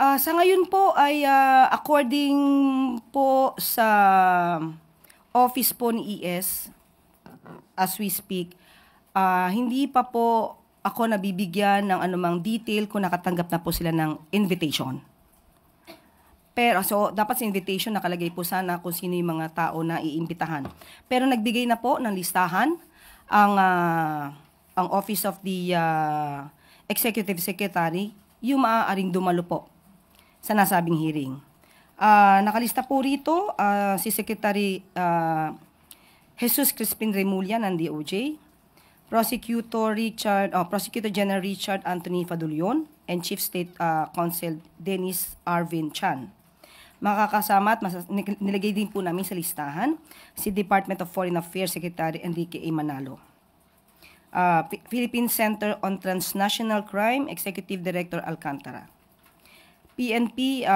Sa ngayon po ay according po sa office po ni ES, as we speak, hindi pa po ako nabibigyan ng anumang detail kung nakatanggap na po sila ng invitation. Pero so dapat sa invitation nakalagay po sana kung sino yung mga tao na iimbitahan. Pero nagbigay na po ng listahan ang Office of the Executive Secretary yung maaaring dumalo po sa nasabing hearing. Nakalista po rito si Secretary Jesus Crispin Remulla ng DOJ, Prosecutor General Richard Anthony Fadulion, and Chief State Counsel Dennis Arvin Chan. Makakasama at nilagay din po namin sa listahan si Department of Foreign Affairs Secretary Enrique A. Manalo, Philippine Center on Transnational Crime Executive Director Alcantara, PNP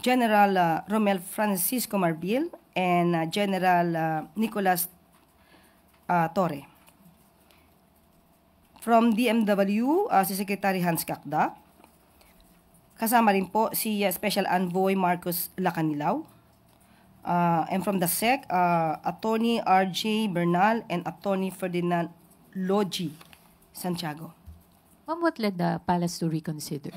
General Romel Francisco Marbil, and General Nicolas Torre. From DMW, si Secretary Hans Kakda. Kasama rin po si Special Envoy Marcos Lacanilaw. And from the SEC, Attorney R.J. Bernal and Attorney Ferdinand Logi Santiago. Ma'am, what led the palace to reconsider?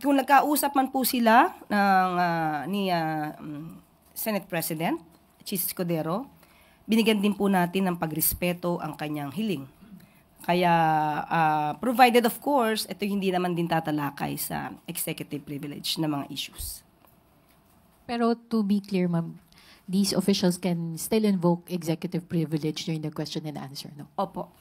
Kung nagkausap man po sila ni Senate President Chis Escudero, binigyan din po natin ng pagrespeto ang kanyang hiling. Kaya, provided of course, ito hindi naman din tatalakay sa executive privilege na mga issues. Pero to be clear, ma'am, these officials can still invoke executive privilege during the question and answer, no? Opo.